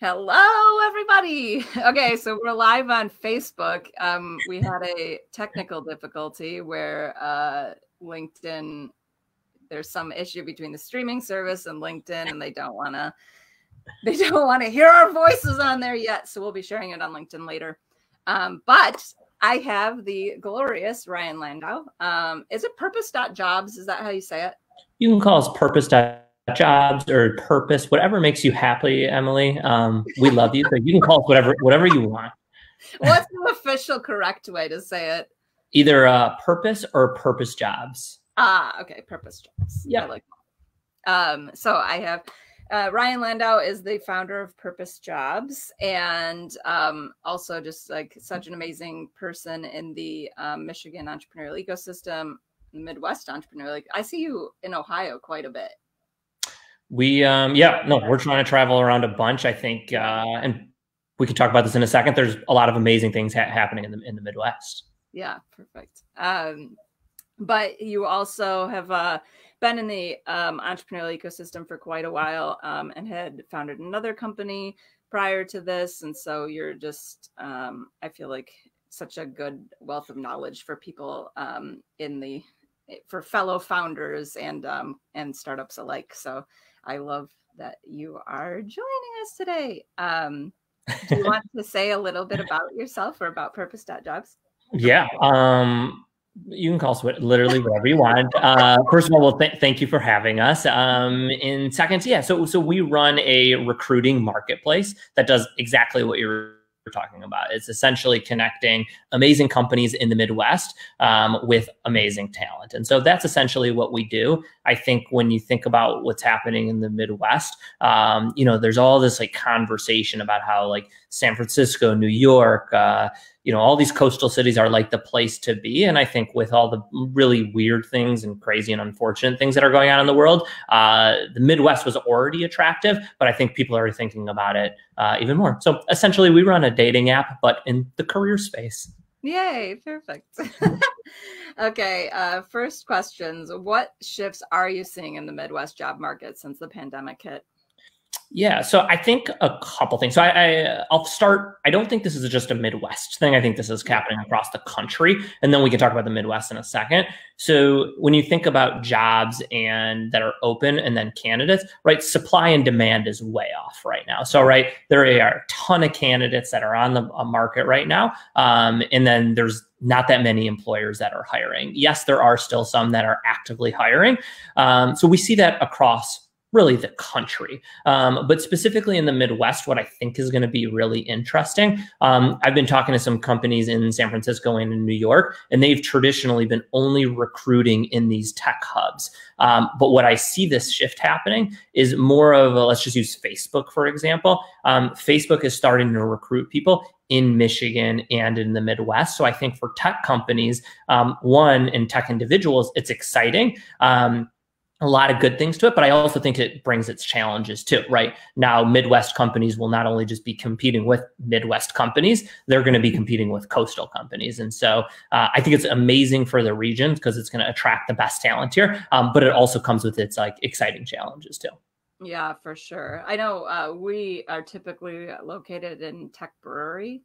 Hello, everybody. Okay, so we're live on Facebook. We had a technical difficulty where LinkedIn, there's some issue between the streaming service and LinkedIn, and they don't want to hear our voices on there yet. So we'll be sharing it on LinkedIn later. But I have the glorious Ryan Landau. Is it purpose.jobs? Is that how you say it? You can call us purpose.jobs or purpose, whatever makes you happy, Emily. We love you, so you can call us whatever you want. What's the official correct way to say it? Either purpose or Purposejobs. Ah, okay, Purposejobs. Yeah. I like that. So I have Ryan Landau is the founder of Purposejobs, and also just like such an amazing person in the Michigan entrepreneurial ecosystem, the Midwest entrepreneurial. I see you in Ohio quite a bit. We're trying to travel around a bunch, I think, and we can talk about this in a second. There's a lot of amazing things happening in the Midwest. Yeah, perfect. But you also have been in the entrepreneurial ecosystem for quite a while, and had founded another company prior to this. And so you're just, I feel like, such a good wealth of knowledge for people for fellow founders and startups alike. So I love that you are joining us today. Do you want to say a little bit about yourself or about purpose.jobs? Yeah. You can call us literally whatever you want. First of all, thank you for having us. In second, so we run a recruiting marketplace that does exactly what you're talking about. It's essentially connecting amazing companies in the Midwest with amazing talent. And so that's essentially what we do. I think when you think about what's happening in the Midwest, there's all this like conversation about how like San Francisco, New York, all these coastal cities are like the place to be. And I think with all the really weird things and crazy and unfortunate things that are going on in the world, the Midwest was already attractive, but I think people are thinking about it even more. So essentially we run a dating app, but in the career space. Yay, perfect. Okay, first questions. What shifts are you seeing in the Midwest job market since the pandemic hit? Yeah, so I think a couple things. So I'll start. I don't think this is just a Midwest thing. I think this is happening across the country, and then we can talk about the Midwest in a second. So when you think about jobs and that are open and then candidates, right? Supply and demand is way off right now. So right, there are a ton of candidates that are on the market right now, and then there's not that many employers that are hiring. Yes, there are still some that are actively hiring. So we see that across really the country. But specifically in the Midwest, what I think is going to be really interesting. I've been talking to some companies in San Francisco and in New York, and they've traditionally been only recruiting in these tech hubs. But what I see this shift happening is more of let's just use Facebook, for example. Facebook is starting to recruit people in Michigan and in the Midwest. So I think for tech companies, and tech individuals, it's exciting. A lot of good things to it, but I also think it brings its challenges too, right? Now, Midwest companies will not only just be competing with Midwest companies, they're going to be competing with coastal companies. And so I think it's amazing for the region because it's going to attract the best talent here, but it also comes with its like exciting challenges too. Yeah, for sure. I know we are typically located in Tech Brewery,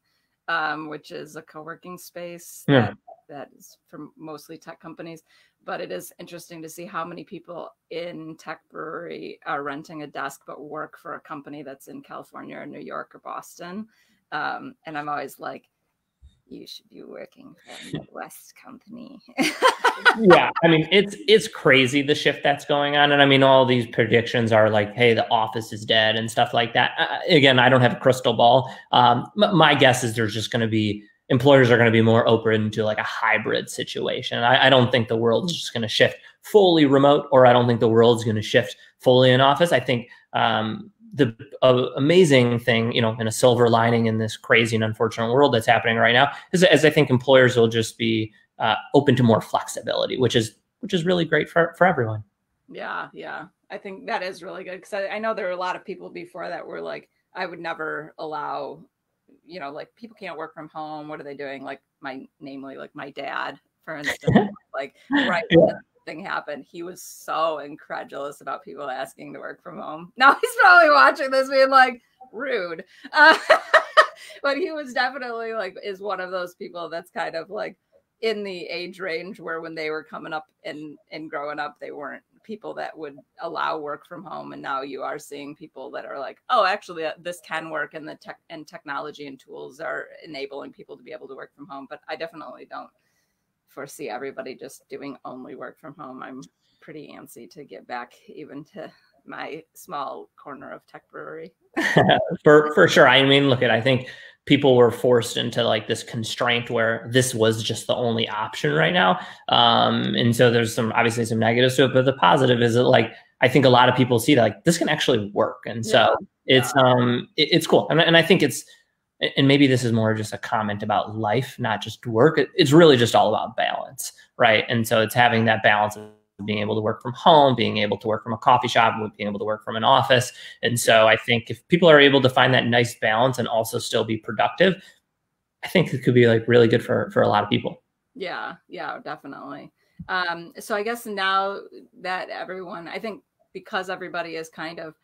which is a co-working space that is for mostly tech companies. But it is interesting to see how many people in Tech Brewery are renting a desk but work for a company that's in California or New York or Boston. And I'm always like, you should be working for a Midwest company. Yeah, I mean, it's crazy the shift that's going on. And I mean, all these predictions are like, hey, the office is dead and stuff like that. Again, I don't have a crystal ball. My guess is there's just going to be employers are going to be more open to like a hybrid situation. I don't think the world's just going to shift fully remote, or I don't think the world's going to shift fully in office. I think the amazing thing, in a silver lining in this crazy and unfortunate world that's happening right now is I think employers will just be open to more flexibility, which is really great for everyone. Yeah. I think that is really good because I know there were a lot of people before that were like, I would never allow, like people can't work from home. What are they doing? Like namely my dad, for instance, like right when this thing happened, he was so incredulous about people asking to work from home. Now he's probably watching this being like, rude. But he was definitely like, is one of those people that's kind of like in the age range where when they were coming up and growing up, they weren't people that would allow work from home. And now you are seeing people that are like, oh, actually this can work, and the tech and technology and tools are enabling people to be able to work from home. But I definitely don't foresee everybody just doing only work from home. I'm pretty antsy to get back even to my small corner of tech brewery. For sure. I mean, look, I think people were forced into like this constraint where this was just the only option right now. And so there's obviously some negatives to it, but the positive is that like, I think a lot of people see that like this can actually work. And so it's cool. And I think and maybe this is more just a comment about life, not just work. It's really just all about balance, right? And so it's having that balance of being able to work from home, being able to work from a coffee shop, being able to work from an office. And so I think if people are able to find that nice balance and also still be productive, I think it could be like really good for a lot of people. Yeah, definitely. So I guess now that everyone, I think because everybody is kind of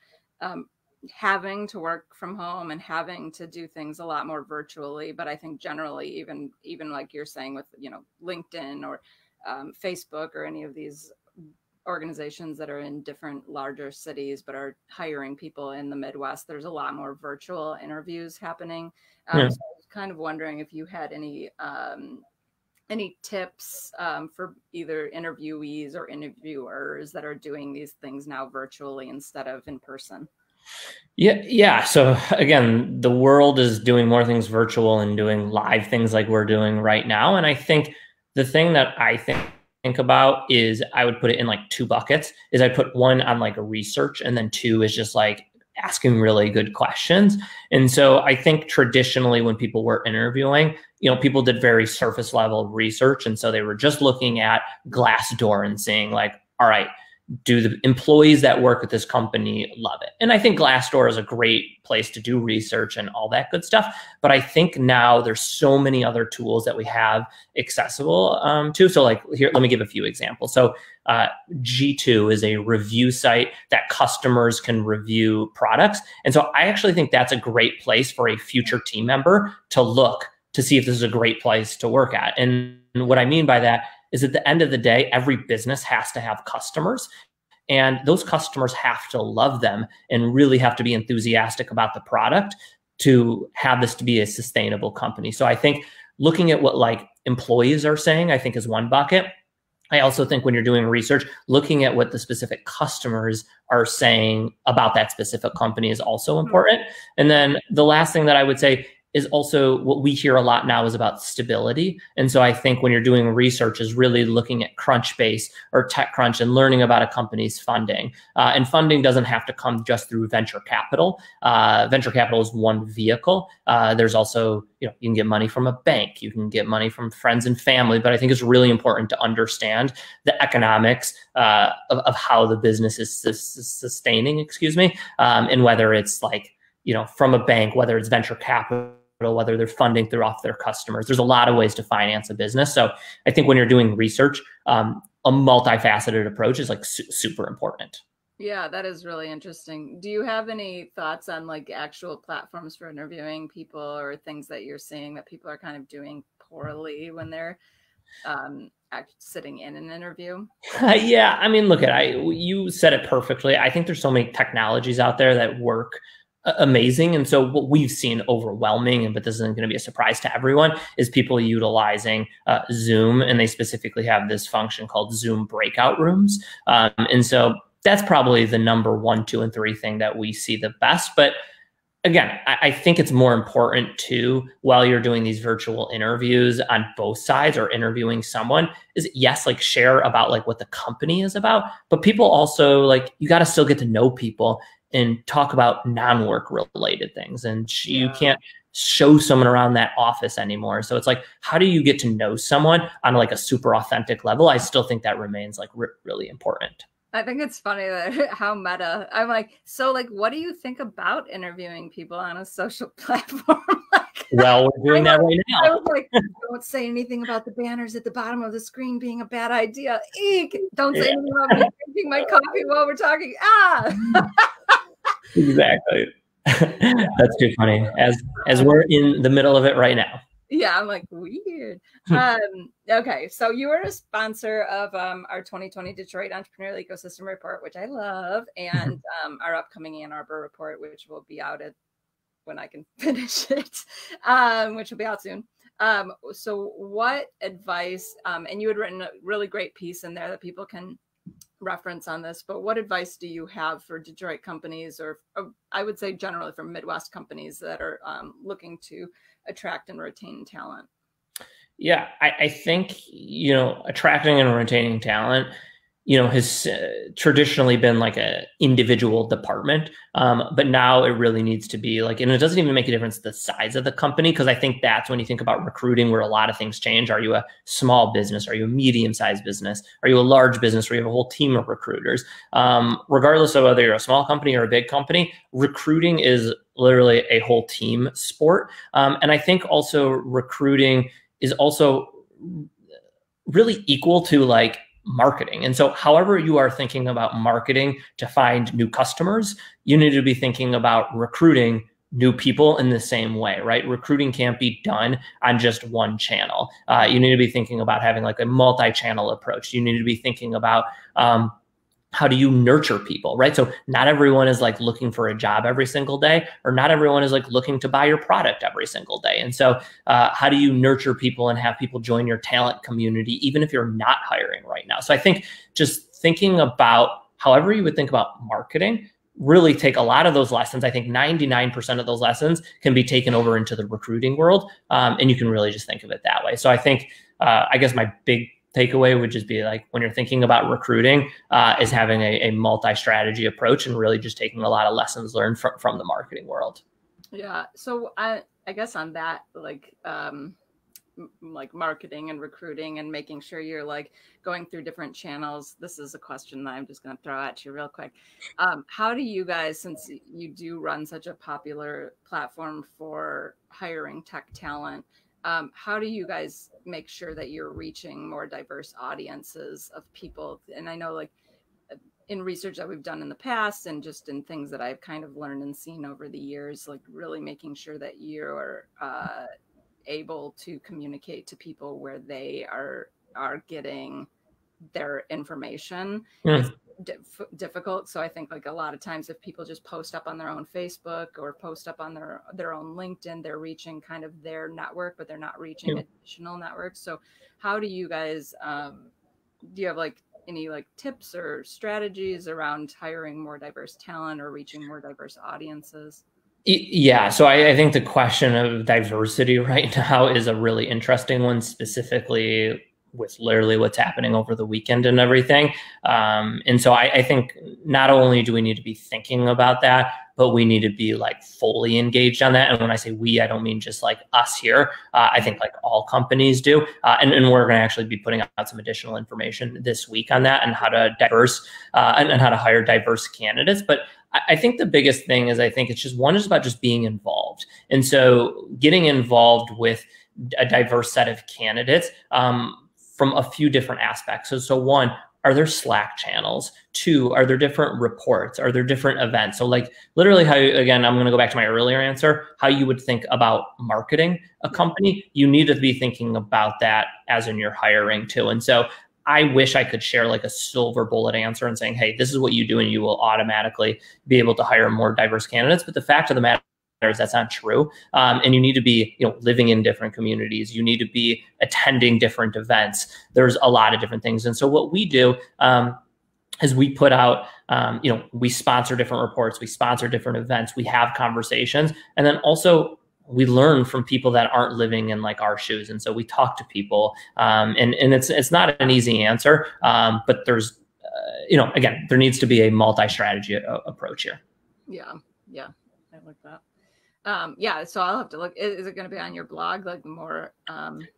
having to work from home and having to do things a lot more virtually, but I think generally even like you're saying with, LinkedIn or Facebook or any of these organizations that are in different larger cities but are hiring people in the Midwest, there's a lot more virtual interviews happening. So I was kind of wondering if you had any tips for either interviewees or interviewers that are doing these things now virtually instead of in person. Yeah. So again, the world is doing more things virtual and doing live things like we're doing right now. And I think the thing that I think about is I would put it in like two buckets. Is I put one on like a research, and then two is just like asking really good questions. And so I think traditionally when people were interviewing, people did very surface level research. And so they were just looking at Glassdoor and saying like, all right, do the employees that work at this company love it? And I think Glassdoor is a great place to do research and all that good stuff. But I think now there's so many other tools that we have accessible to. So like here, let me give a few examples. So G2 is a review site that customers can review products. And so I actually think that's a great place for a future team member to look to see if this is a great place to work at. And what I mean by that is at the end of the day, every business has to have customers, and those customers have to love them and really have to be enthusiastic about the product to have this to be a sustainable company. So I think looking at what like employees are saying, I think is one bucket. I also think when you're doing research, looking at what the specific customers are saying about that specific company is also important. And then the last thing that I would say is also what we hear a lot now is about stability. And so I think when you're doing research is really looking at Crunchbase or TechCrunch and learning about a company's funding. And funding doesn't have to come just through venture capital. Venture capital is one vehicle. There's also, you can get money from a bank, you can get money from friends and family, but I think it's really important to understand the economics of how the business is sustaining, and whether it's like, from a bank, whether it's venture capital, whether they're funding through off their customers. There's a lot of ways to finance a business. So I think when you're doing research, a multifaceted approach is like super important. Yeah, that is really interesting. Do you have any thoughts on like actual platforms for interviewing people or things that you're seeing that people are kind of doing poorly when they're sitting in an interview? Yeah, I mean, look, you said it perfectly. I think there's so many technologies out there that work amazing. And so what we've seen overwhelming, but this isn't going to be a surprise to everyone, is people utilizing Zoom, and they specifically have this function called Zoom breakout rooms. And so that's probably the number 1, 2, and 3 thing that we see the best. But again, I think it's more important too, while you're doing these virtual interviews on both sides or interviewing someone, is yes, like share about like what the company is about, but people also like, you got to still get to know people and talk about non-work related things. And you can't show someone around that office anymore. So it's like, how do you get to know someone on like a super authentic level? I still think that remains like really important. I think it's funny that how meta. I'm like, so like, what do you think about interviewing people on a social platform? Well, we're doing that right now. I was like, don't say anything about the banners at the bottom of the screen being a bad idea. Eek! Don't say anything about me drinking my coffee while we're talking. Exactly. That's too funny. As we're in the middle of it right now. Yeah, I'm like, weird. Okay, so you are a sponsor of our 2020 Detroit Entrepreneurial Ecosystem Report, which I love, and our upcoming Ann Arbor report, which will be out when I can finish it, which will be out soon. So what advice, and you had written a really great piece in there that people can reference on this, but what advice do you have for Detroit companies, or I would say generally for Midwest companies that are looking to attract and retain talent? Yeah, I think, attracting and retaining talent, has traditionally been like a individual department. But now it really needs to be like, and it doesn't even make a difference the size of the company, because I think that's when you think about recruiting where a lot of things change. Are you a small business? Are you a medium-sized business? Are you a large business where you have a whole team of recruiters? Regardless of whether you're a small company or a big company, recruiting is literally a whole team sport. And I think also recruiting is also really equal to like marketing. And so however you are thinking about marketing to find new customers, you need to be thinking about recruiting new people in the same way, right? Recruiting can't be done on just one channel. You need to be thinking about having like a multi-channel approach. You need to be thinking about how do you nurture people, right? So not everyone is like looking for a job every single day, or not everyone is like looking to buy your product every single day. And so how do you nurture people and have people join your talent community, even if you're not hiring right now? So I think just thinking about however you would think about marketing, really take a lot of those lessons. I think 99% of those lessons can be taken over into the recruiting world. And you can really just think of it that way. So I think, I guess my big takeaway would just be like, when you're thinking about recruiting, is having a multi-strategy approach and really just taking a lot of lessons learned from the marketing world. Yeah. So I guess on that, like marketing and recruiting and making sure you're like going through different channels. This is a question that I'm just going to throw at you real quick. How do you guys, since you do run such a popular platform for hiring tech talent, how do you guys make sure that you're reaching more diverse audiences of people? And I know like in research that we've done in the past and just in things that I've kind of learned and seen over the years, like really making sure that you're able to communicate to people where they are getting their information. It's difficult. So I think like a lot of times if people just post up on their own Facebook or post up on their own LinkedIn, they're reaching kind of their network, but they're not reaching additional networks. So how do you guys, do you have like any like tips or strategies around hiring more diverse talent or reaching more diverse audiences? Yeah, so I think the question of diversity right now is a really interesting one, specifically with literally what's happening over the weekend and everything. And so I think not only do we need to be thinking about that, but we need to be like fully engaged on that. And when I say we, I don't mean just like us here. I think like all companies do. And we're going to actually be putting out some additional information this week on that and how to and how to hire diverse candidates. But I think the biggest thing is I think it's just one is about just being involved. And so getting involved with a diverse set of candidates from a few different aspects. So one, are there Slack channels? Two, are there different reports? Are there different events? So like literally how, again, I'm going to go back to my earlier answer, how you would think about marketing a company, you need to be thinking about that as in your hiring too. And so I wish I could share like a silver bullet answer and saying, hey, this is what you do and you will automatically be able to hire more diverse candidates. But the fact of the matter is that's not true. And you need to be, living in different communities. You need to be attending different events. There's a lot of different things. And so what we do is we put out, we sponsor different reports, we sponsor different events, we have conversations, and then also we learn from people that aren't living in like our shoes. And so we talk to people and it's not an easy answer, but there's, again, there needs to be a multi-strategy approach here. Yeah. Yeah. I like that. Yeah, so I'll have to look. Is it going to be on your blog, like more?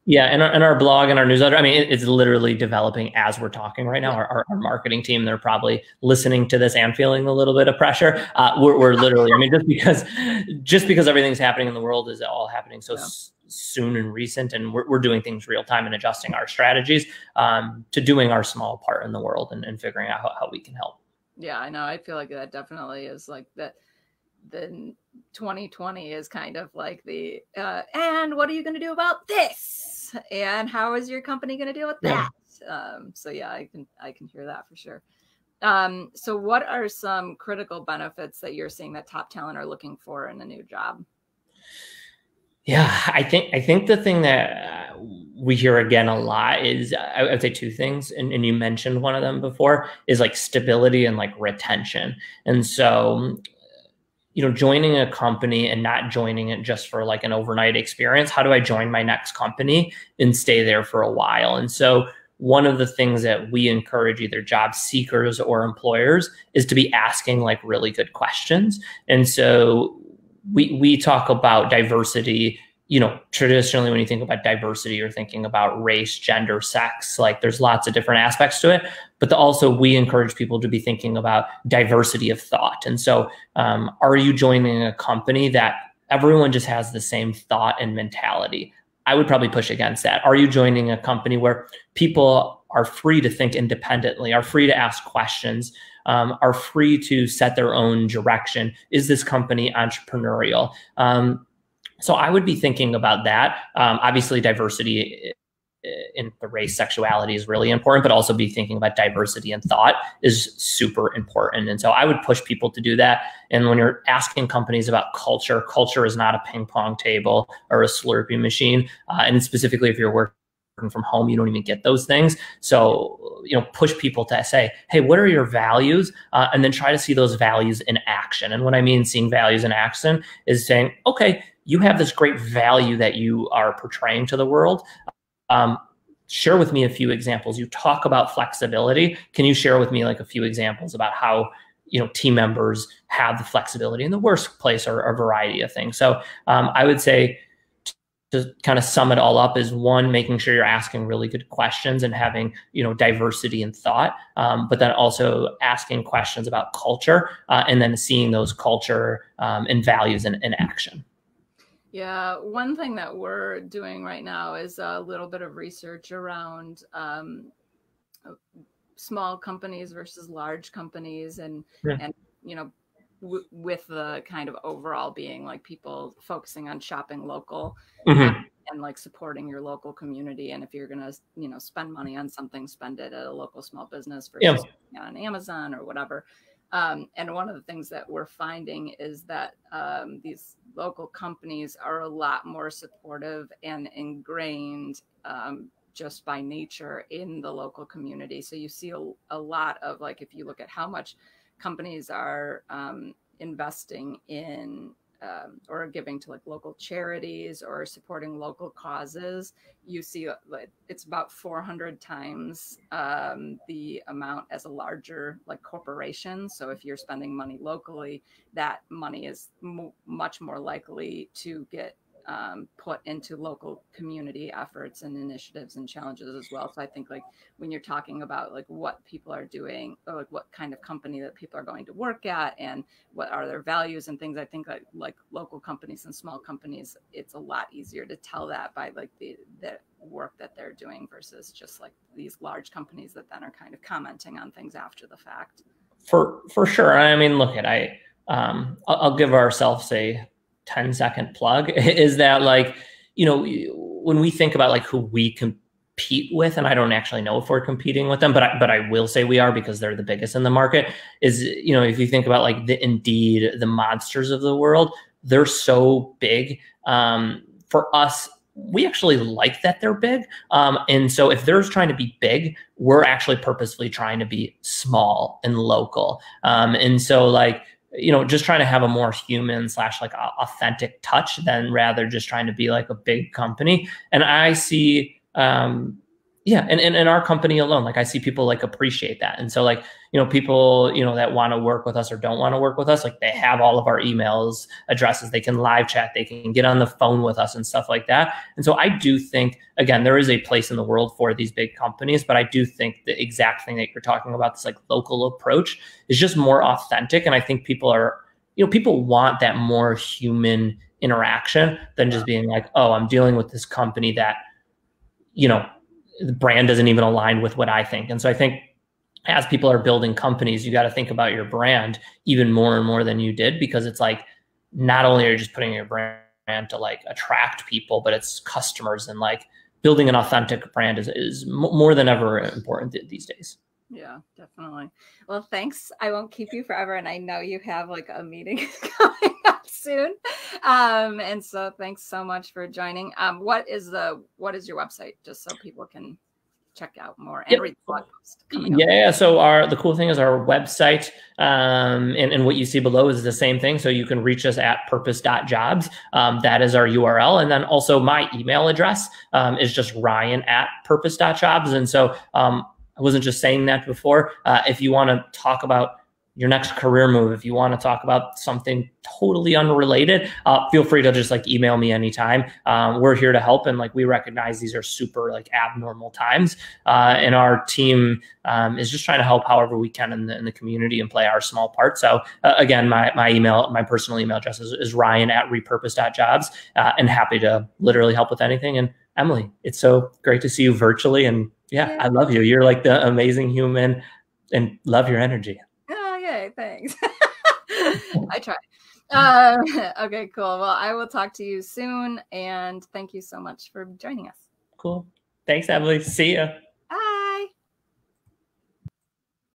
Yeah, and our blog and our newsletter. I mean, it's literally developing as we're talking right now. Our marketing team, they're probably listening to this and feeling a little bit of pressure. We're literally, I mean, just because everything's happening in the world is all happening so soon and recent, and we're doing things real time and adjusting our strategies to doing our small part in the world and figuring out how we can help. Yeah, I know. I feel like that definitely is like that. 2020 is kind of like the, and what are you going to do about this? And how is your company going to deal with that? So yeah, I can hear that for sure. So what are some critical benefits that you're seeing that top talent are looking for in a new job? Yeah, I think the thing that we hear again a lot is, I would say two things, and you mentioned one of them before, is like stability and like retention. And so, joining a company and not joining it just for like an overnight experience. How do I join my next company and stay there for a while? And so one of the things that we encourage either job seekers or employers is to be asking like really good questions. And so we talk about diversity. Traditionally, when you think about diversity, you're thinking about race, gender, sex, like there's lots of different aspects to it. But also we encourage people to be thinking about diversity of thought. And so are you joining a company that everyone just has the same thought and mentality? I would probably push against that. Are you joining a company where people are free to think independently, are free to ask questions, are free to set their own direction? Is this company entrepreneurial? So I would be thinking about that. Obviously, diversity in the race, sexuality is really important, but also be thinking about diversity in thought is super important. And so I would push people to do that. And when you're asking companies about culture, culture is not a ping pong table or a Slurpee machine. And specifically, if you're working from home, you don't even get those things. So, push people to say, hey, what are your values? And then try to see those values in action. And what I mean seeing values in action is saying, okay, you have this great value that you are portraying to the world. Share with me a few examples. You talk about flexibility. Can you share with me like a few examples about how, team members have the flexibility in the workplace or a variety of things? So I would say, to kind of sum it all up, is one, making sure you're asking really good questions and having, diversity in thought, but then also asking questions about culture and then seeing those culture and values in action. Yeah, one thing that we're doing right now is a little bit of research around small companies versus large companies, and with the kind of overall being like people focusing on shopping local. And like supporting your local community. And if you're going to, spend money on something, spend it at a local small business versus on Amazon or whatever. And one of the things that we're finding is that these local companies are a lot more supportive and ingrained just by nature in the local community. So you see a lot of, like, if you look at how much companies are investing in or giving to like local charities or supporting local causes, you see it's about 400 times the amount as a larger like corporation. So if you're spending money locally, that money is much more likely to get put into local community efforts and initiatives and challenges as well. So I think like when you're talking about like what people are doing or like what kind of company that people are going to work at and what are their values and things, I think like local companies and small companies, it's a lot easier to tell that by like the work that they're doing versus just like these large companies that then are kind of commenting on things after the fact. For sure. I mean, look at I'll give ourselves a 10-second plug is that like, when we think about like who we compete with, and I don't actually know if we're competing with them, but I will say we are because they're the biggest in the market, is, if you think about like the Indeed, the Monsters of the world, they're so big. For us, we actually like that they're big. And so if they're trying to be big, we're actually purposefully trying to be small and local. And so like, just trying to have a more human / like authentic touch than rather just trying to be like a big company. And I see, and in our company alone, like I see people like appreciate that. And so like, people, that want to work with us or don't want to work with us, like they have all of our emails addresses, they can live chat, they can get on the phone with us and stuff like that. And so I do think, again, there is a place in the world for these big companies, but I do think the exact thing that you're talking about, this like local approach, is just more authentic. And I think people want that more human interaction than just being like, oh, I'm dealing with this company that, the brand doesn't even align with what I think. And so I think as people are building companies, you got to think about your brand even more and more than you did, because it's like, not only are you just putting your brand to like attract people, but it's customers, and like building an authentic brand is more than ever important these days. Yeah, definitely. Well, thanks. I won't keep you forever. And I know you have like a meeting coming up soon. And so thanks so much for joining. What is your website, just so people can check out more and read the blog post coming up? Yeah. So the cool thing is our website, and what you see below is the same thing. So you can reach us at purpose.jobs. That is our URL. And then also my email address is just ryan@purpose.jobs. And so I wasn't just saying that before. If you want to talk about your next career move, if you want to talk about something totally unrelated, feel free to just like email me anytime. We're here to help. And like, we recognize these are super like abnormal times. And our team is just trying to help however we can in the community and play our small part. So again, my personal email address is ryan@repurpose.jobs, and happy to literally help with anything. And Emily, it's so great to see you virtually. And yeah, I love you. You're like the amazing human, and love your energy. Oh, yay. Thanks. I try. Okay, cool. Well, I will talk to you soon. And thank you so much for joining us. Cool. Thanks, Emily. See ya.